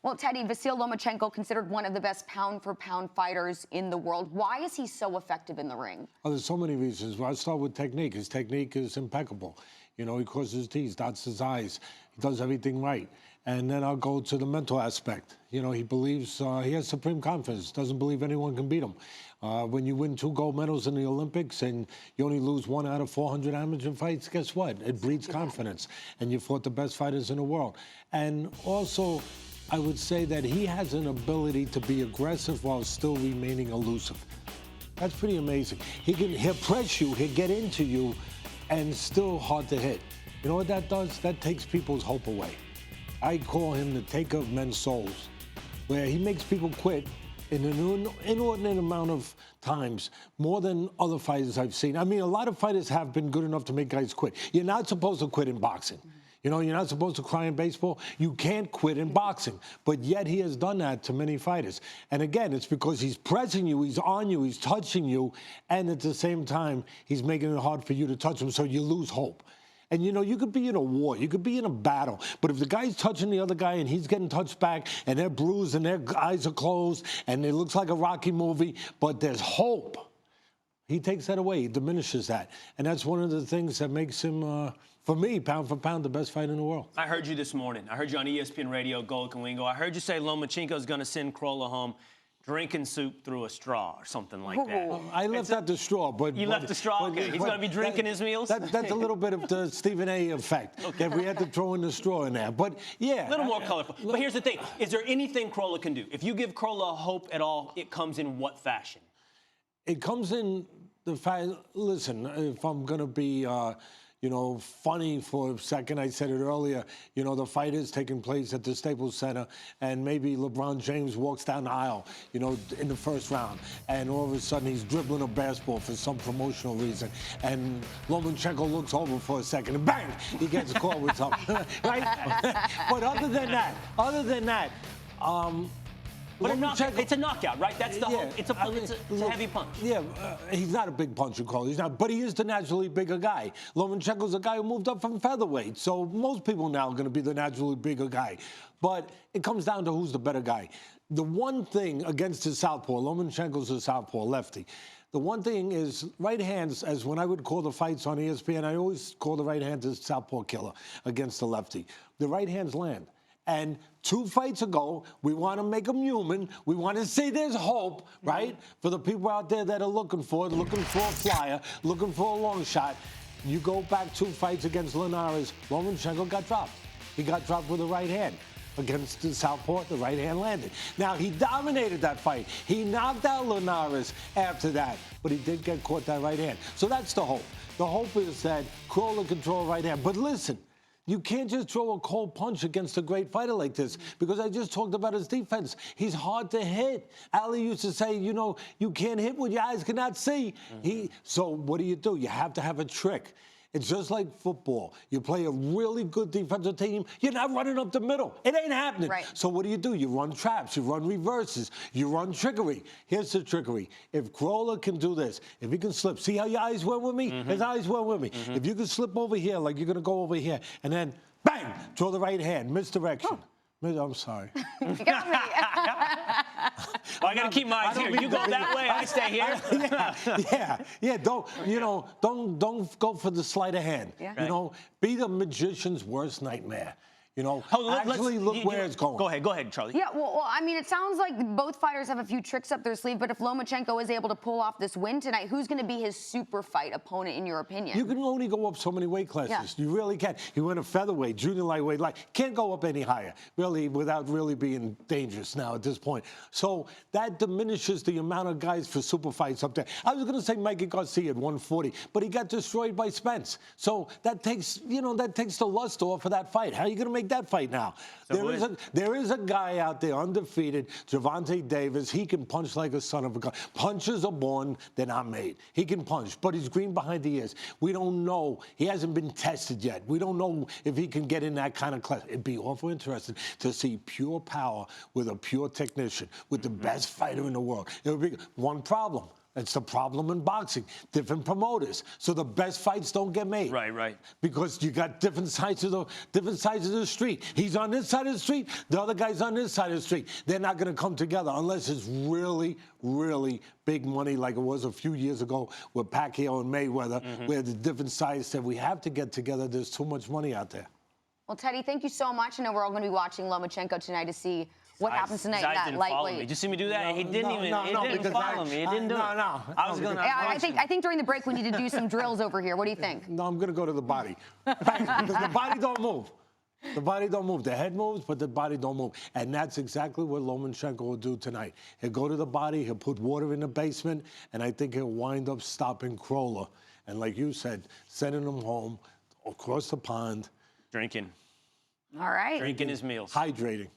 Well, Teddy, Vasyl Lomachenko, considered one of the best pound-for-pound fighters in the world. Why is he so effective in the ring? Oh, there's so many reasons. Well, I'll start with technique. His technique is impeccable. You know, he crosses his T's, dots his I's. He does everything right. And then I'll go to the mental aspect. You know, he believes, he has supreme confidence, doesn't believe anyone can beat him. When you win 2 gold medals in the Olympics and you only lose 1 out of 400 amateur fights, guess what? It breeds confidence. And you fought the best fighters in the world. And also, I would say that he has an ability to be aggressive while still remaining elusive. That's pretty amazing. He'll press you, he'll get into you, and still hard to hit. You know what that does? That takes people's hope away. I call him the taker of men's souls, where he makes people quit in an inordinate amount of times, more than other fighters I've seen. I mean, a lot of fighters have been good enough to make guys quit. You're not supposed to quit in boxing. You know, you're not supposed to cry in baseball. You can't quit in boxing. But yet he has done that to many fighters. And again, it's because he's pressing you, he's on you, he's touching you, and at the same time, he's making it hard for you to touch him, so you lose hope. And, you know, you could be in a war, you could be in a battle, but if the guy's touching the other guy and he's getting touched back and they're bruised and their eyes are closed and it looks like a Rocky movie, but there's hope, he takes that away, he diminishes that. And that's one of the things that makes him, for me, pound for pound, the best fighter in the world. I heard you this morning. I heard you on ESPN Radio, Golic and Wingo. I heard you say Lomachenko's going to send Crolla home drinking soup through a straw or something like that. I left out the straw, but... You left the straw? Okay. He's going to be drinking his meals? That's a little bit of the Stephen A. effect. Okay. If we had to throw in the straw in there. But, yeah. A little more colorful. But here's the thing. Is there anything Crolla can do? If you give Crolla hope at all, it comes in what fashion? It comes in the fact... Listen, if I'm going to be... you know, funny for a second. I said it earlier, you know, the fight is taking place at the Staples Center, and maybe LeBron James walks down the aisle, you know, in the first round, and all of a sudden he's dribbling a basketball for some promotional reason, and Lomachenko looks over for a second, and bang, he gets caught with something, right? But other than that, but it's a knockout, right? That's the whole. It's a heavy punch. Yeah, he's not a big puncher, Cole. He's not, but he is the naturally bigger guy. Lomachenko's a guy who moved up from featherweight, so most people now are going to be the naturally bigger guy. But it comes down to who's the better guy. The one thing against his southpaw, Lomachenko's a southpaw, lefty. The one thing is right hands, as when I would call the fights on ESPN, I always call the right hand the southpaw killer against the lefty. The right hands land. And 2 fights ago, we want to make them human. We want to say there's hope, right? For the people out there that are looking for a flyer, looking for a long shot. You go back 2 fights against Linares, Lomachenko got dropped. He got dropped with the right hand. Against the southpaw, the right hand landed. Now, he dominated that fight. He knocked out Linares after that, but he did get caught that right hand. So that's the hope. The hope is that Crolla can throw a right hand. But listen, you can't just throw a cold punch against a great fighter like this, because I just talked about his defense. He's hard to hit. Ali used to say, you know, you can't hit what your eyes cannot see. So what do? You have to have a trick. It's just like football. You play a really good defensive team, you're not running up the middle. It ain't happening. Right. So what do? You run traps, you run reverses, you run trickery. Here's the trickery. If Crolla can do this, if he can slip, see how your eyes went with me? His eyes went with me. If you can slip over here, like you're going to go over here, and then, bang, throw the right hand, misdirection. I'm sorry. You got me. I got to keep my eyes here. You go that way, I stay here. Yeah. Don't go for the sleight of hand. Yeah. You know, be the magician's worst nightmare. You know, actually look where it's going. Go ahead, Charlie. Yeah, well, I mean, it sounds like both fighters have a few tricks up their sleeve, but if Lomachenko is able to pull off this win tonight, who's going to be his super fight opponent, in your opinion? You can only go up so many weight classes. Yeah. You really can. He went a featherweight, junior lightweight, can't go up any higher, really, without really being dangerous now at this point. So that diminishes the amount of guys for super fights up there. I was going to say Mikey Garcia at 140, but he got destroyed by Spence. So that takes, the lust off of that fight. How are you going to make that fight now? So there is a guy out there undefeated, Gervonta Davis. He can punch like a son of a gun. Punches are born, they're not made. He can punch, but he's green behind the ears. We don't know. He hasn't been tested yet. We don't know if he can get in that kind of class. It'd be awful interesting to see pure power with a pure technician, with the best fighter in the world. It would be one problem. It's the problem in boxing. Different promoters, so the best fights don't get made. Right. Because you got different sides of the street. He's on this side of the street. The other guy's on this side of the street. They're not going to come together unless it's really, really big money, like it was a few years ago with Pacquiao and Mayweather, where the different sides said we have to get together. There's too much money out there. Well, Teddy, thank you so much. I know we're all going to be watching Lomachenko tonight to see what happens tonight in that Didn't follow me. lightweight. Did you see me do that? He didn't even. No, He didn't follow me. He didn't do it. No. I was gonna. I think during the break we need to do some drills over here. What do you think? No, I'm going to go to the body. Because the body don't move. The body don't move. The head moves, but the body don't move. And that's exactly what Lomachenko will do tonight. He'll go to the body, he'll put water in the basement, and I think he'll wind up stopping Kroller. And like you said, sending him home across the pond. Drinking All right. his meals. Hydrating.